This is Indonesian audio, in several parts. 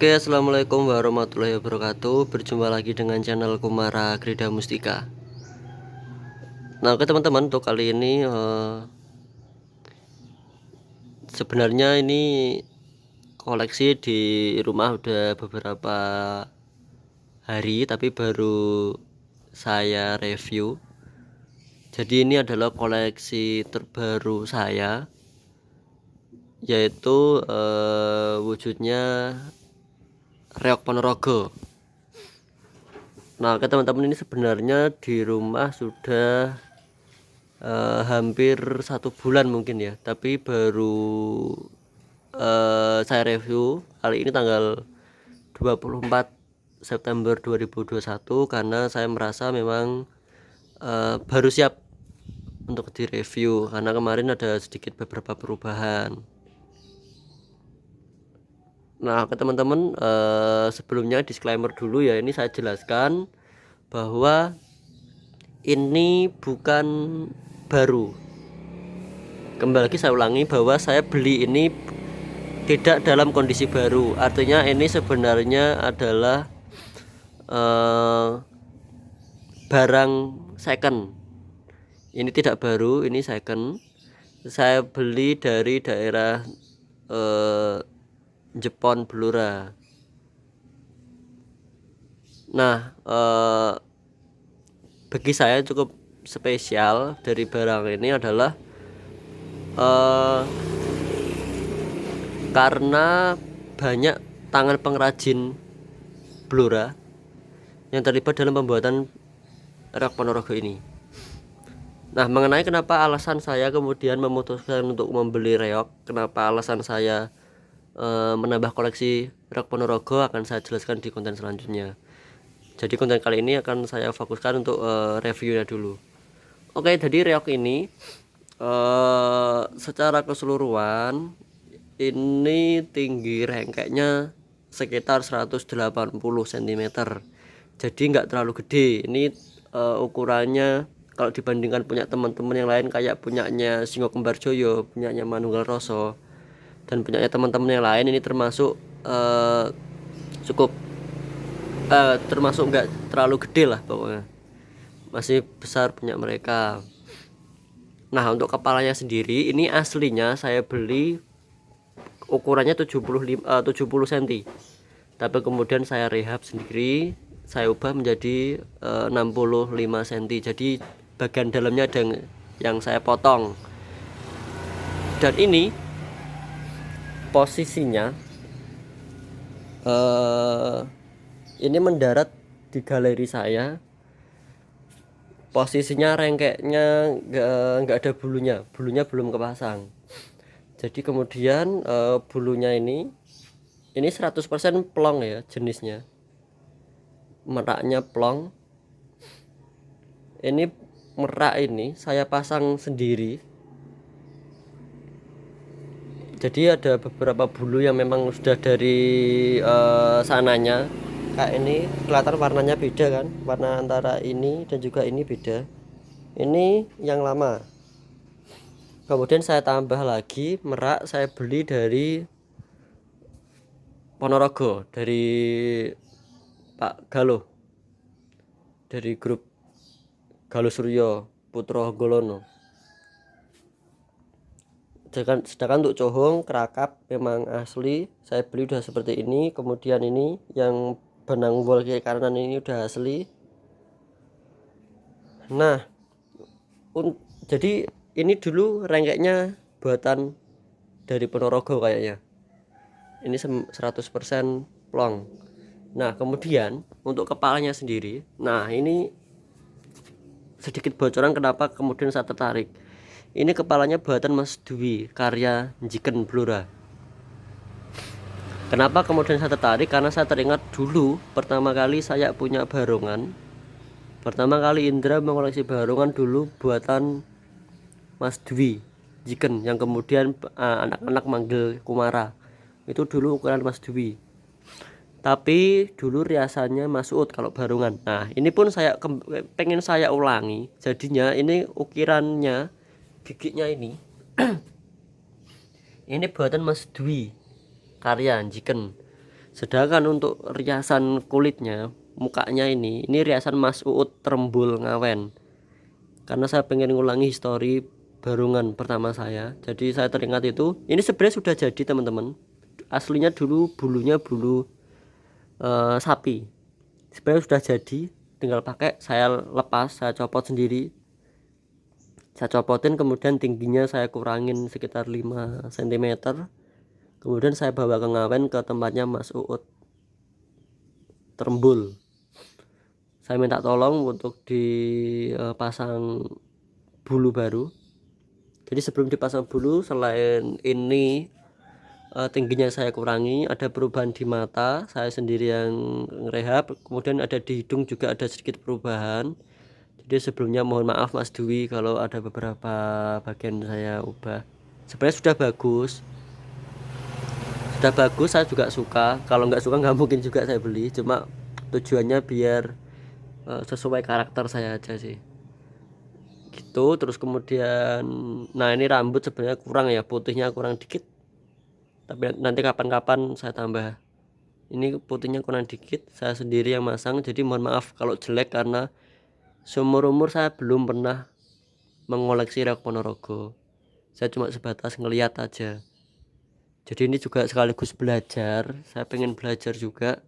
Oke, assalamualaikum warahmatullahi wabarakatuh. Berjumpa lagi dengan channel Kumara Grida Mustika. Nah, oke teman-teman, untuk kali ini sebenarnya ini koleksi di rumah udah beberapa hari, tapi baru saya review. Jadi ini adalah koleksi terbaru saya, yaitu wujudnya reog Ponorogo. Nah, teman-teman, ini sebenarnya di rumah sudah hampir 1 bulan mungkin ya, tapi baru saya review kali ini tanggal 24 September 2021 karena saya merasa memang baru siap untuk direview karena kemarin ada sedikit beberapa perubahan. Nah, ke teman-teman, sebelumnya disclaimer dulu ya, ini saya jelaskan bahwa ini bukan baru. Kembali lagi saya ulangi bahwa saya beli ini tidak dalam kondisi baru. Artinya ini sebenarnya adalah barang second. Ini tidak baru, ini second. Saya beli dari daerah Jepon Blora. Nah, bagi saya cukup spesial dari barang ini adalah karena banyak tangan pengrajin Blora yang terlibat dalam pembuatan reog Ponorogo ini. Nah, mengenai kenapa alasan saya kemudian memutuskan untuk membeli reog, kenapa alasan saya menambah koleksi reog Ponorogo akan saya jelaskan di konten selanjutnya. Jadi konten kali ini akan saya fokuskan untuk reviewnya dulu. Oke, jadi reog ini secara keseluruhan ini tinggi rengkeknya sekitar 180 cm. Jadi nggak terlalu gede. Ini ukurannya kalau dibandingkan punya teman-teman yang lain kayak punyanya Singo Kembar Joyo, punyanya Manunggal Roso, dan punyanya teman-teman yang lain, ini termasuk cukup termasuk nggak terlalu gede lah pokoknya, masih besar punya mereka. Nah, untuk kepalanya sendiri ini aslinya saya beli ukurannya 70 cm, tapi kemudian saya rehab sendiri, saya ubah menjadi 65 cm. Jadi bagian dalamnya ada yang saya potong, dan ini posisinya ini mendarat di galeri saya. Posisinya rengkeknya nggak ada bulunya belum kepasang. Jadi kemudian bulunya ini 100% plong ya, jenisnya meraknya plong. Ini merak ini saya pasang sendiri, jadi ada beberapa bulu yang memang sudah dari sananya. Kayak ini kelihatan warnanya beda kan, warna antara ini dan juga ini beda. Ini yang lama, kemudian saya tambah lagi merak, saya beli dari Ponorogo, dari Pak Galuh, dari grup Galuh Suryo Putro Golono. Sedangkan untuk cohong kerakap memang asli saya beli udah seperti ini. Kemudian ini yang benang wol kiri kanan ini udah asli. Nah, jadi ini dulu rengkeknya buatan dari Ponorogo kayaknya. Ini 100% plong. Nah, kemudian untuk kepalanya sendiri, nah ini sedikit bocoran kenapa kemudian saya tertarik. Ini kepalanya buatan Mas Dwi, karya Njiken Blora. Kenapa kemudian saya tertarik? Karena saya teringat dulu pertama kali saya punya barongan, pertama kali Indra mengoleksi barongan dulu buatan Mas Dwi Njiken, yang kemudian anak-anak manggil Kumara. Itu dulu ukuran Mas Dwi, tapi dulu riasannya Mas Uut kalau barongan. Nah, ini pun saya pengen saya ulangi. Jadinya ini ukirannya, giginya ini ini buatan Mas Dwi, karya Njiken. Sedangkan untuk riasan kulitnya, mukanya ini riasan Mas Uut Trembul Ngawen. Karena saya pengen ngulangi histori barungan pertama saya. Jadi saya teringat itu, ini sebenarnya sudah jadi teman-teman. Aslinya dulu bulunya bulu sapi. Sebenarnya sudah jadi, tinggal pakai saya lepas, saya copot sendiri. Saya copotin, kemudian tingginya saya kurangin sekitar 5 cm. Kemudian saya bawa ke Ngawen ke tempatnya Mas Uut Trembul. Saya minta tolong untuk dipasang bulu baru. Jadi sebelum dipasang bulu, selain ini tingginya saya kurangi, ada perubahan di mata, saya sendiri yang ngerehab. Kemudian ada di hidung juga ada sedikit perubahan. Jadi sebelumnya mohon maaf Mas Dwi kalau ada beberapa bagian saya ubah. Sebenarnya sudah bagus, saya juga suka. Kalau nggak suka nggak mungkin juga saya beli, cuma tujuannya biar sesuai karakter saya aja sih gitu. Terus kemudian, nah ini rambut sebenarnya kurang ya, putihnya kurang dikit, tapi nanti kapan-kapan saya tambah. Ini putihnya kurang dikit, saya sendiri yang masang, jadi mohon maaf kalau jelek, karena seumur umur saya belum pernah mengoleksi reok Ponorogo. Saya cuma sebatas ngeliat aja. Jadi ini juga sekaligus belajar, saya pengen belajar juga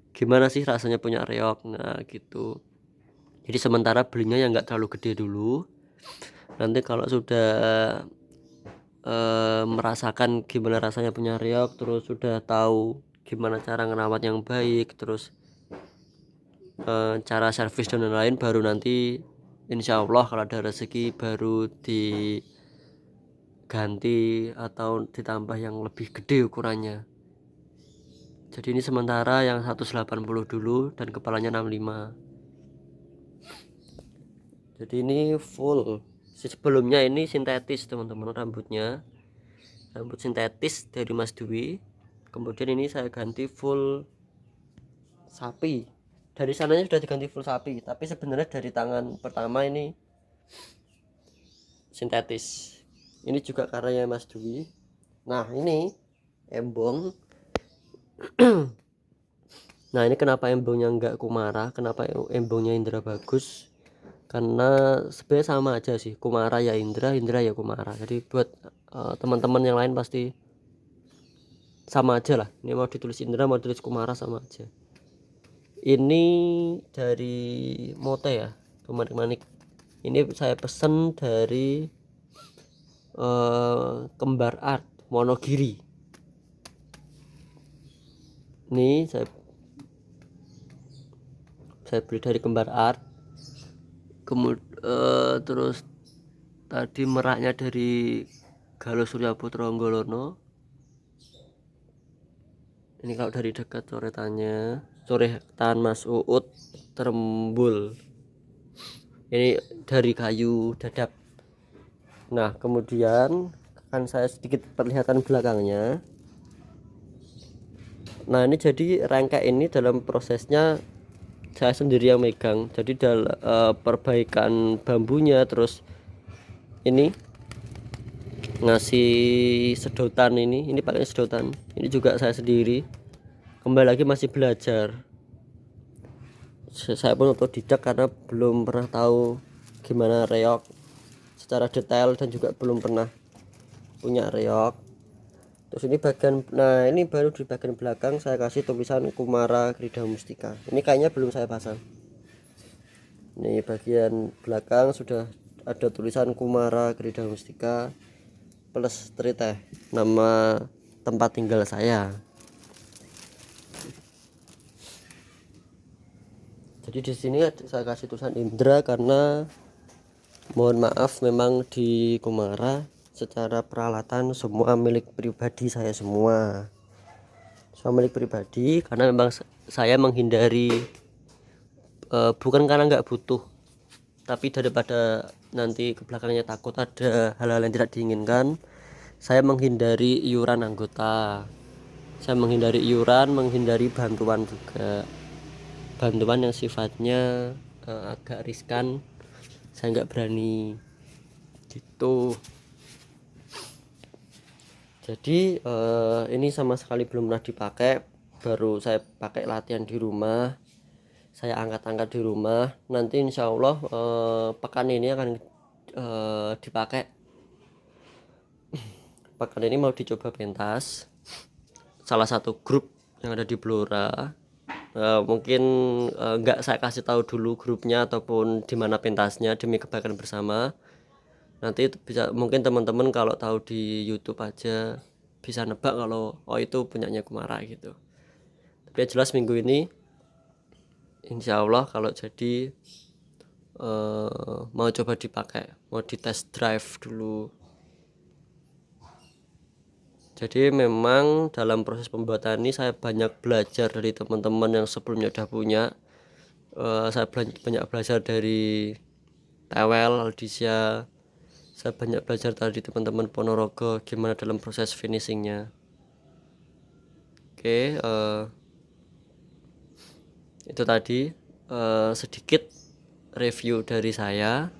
gimana sih rasanya punya reok. Nah gitu. Jadi sementara belinya yang nggak terlalu gede dulu. Nanti kalau sudah merasakan gimana rasanya punya reok, terus sudah tahu gimana cara ngerawat yang baik, terus cara servis dan lain-lain, baru nanti insya Allah kalau ada rezeki baru diganti atau ditambah yang lebih gede ukurannya. Jadi ini sementara yang 180 dulu dan kepalanya 65. Jadi ini full. Sebelumnya ini sintetis teman-teman, rambut sintetis dari Mas Dwi. Kemudian ini saya ganti full sapi. Dari sananya sudah diganti full sapi, tapi sebenarnya dari tangan pertama ini sintetis. Ini juga karyanya Mas Dwi. Nah ini embong. Nah ini kenapa embongnya enggak Kumara, kenapa embongnya Indra Bagus, karena sebenarnya sama aja sih, Kumara ya Indra, Indra ya Kumara. Jadi buat teman-teman yang lain pasti sama aja lah, ini mau ditulis Indra mau ditulis Kumara sama aja. Ini dari Mote ya, manik-manik. Ini saya pesen dari Kembar Art Wonogiri. Ini saya beli dari Kembar Art. Kemudian terus tadi meraknya dari Galuh Surya Putra Anggolono. Ini kalau dari dekat coretan Mas Uut Trembul. Ini dari kayu dadap. Nah kemudian akan saya sedikit perlihatkan belakangnya. Nah ini jadi rangka ini dalam prosesnya saya sendiri yang megang. Jadi dalam perbaikan bambunya, terus ini ngasih sedotan, ini pakai sedotan, ini juga saya sendiri. Kembali lagi masih belajar, saya pun otodidak karena belum pernah tahu gimana reok secara detail dan juga belum pernah punya reok. Terus ini bagian, nah ini baru di bagian belakang saya kasih tulisan Kumara Krida Mustika. Ini kayaknya belum saya pasang. Ini bagian belakang sudah ada tulisan Kumara Krida Mustika plus Triteh, nama tempat tinggal saya. Jadi di sini saya kasih tulisan Indra karena mohon maaf memang di Kumara secara peralatan semua milik pribadi saya, semua milik pribadi, karena memang saya menghindari bukan karena nggak butuh, tapi daripada nanti ke belakangnya takut ada hal-hal yang tidak diinginkan, saya menghindari iuran anggota, saya menghindari iuran, menghindari bantuan juga, bantuan yang sifatnya agak riskan saya nggak berani gitu. Jadi ini sama sekali belum pernah dipakai. baru saya pakai latihan di rumah, saya angkat-angkat di rumah. Nanti insya Allah pekan ini akan dipakai. Pekan ini mau dicoba pentas salah satu grup yang ada di Blora. Mungkin nggak saya kasih tahu dulu grupnya ataupun di mana pentasnya demi kebaikan bersama. Nanti bisa mungkin teman-teman kalau tahu di YouTube aja bisa nebak kalau oh itu punyanya Kumara gitu. Tapi yang jelas minggu ini insya Allah kalau jadi mau coba dipakai, mau di test drive dulu. Jadi memang dalam proses pembuatan ini saya banyak belajar dari teman-teman yang sebelumnya udah punya. Saya banyak belajar dari Tewel, Aldisia. Saya banyak belajar dari teman-teman Ponorogo gimana dalam proses finishingnya. Oke, itu tadi sedikit review dari saya.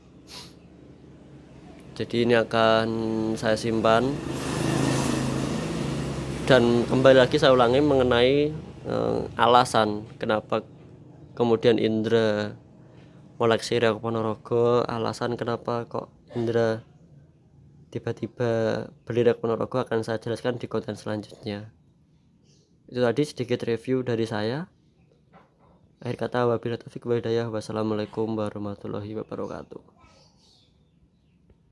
Jadi ini akan saya simpan. Dan kembali lagi saya ulangi mengenai alasan kenapa kemudian Indra koleksi Reok Ponorogo. Alasan kenapa kok Indra tiba-tiba beli Reok Ponorogo akan saya jelaskan di konten selanjutnya. Itu tadi sedikit review dari saya. Akhir kata wabillahi taufiq wal hidayah. Wassalamualaikum warahmatullahi wabarakatuh.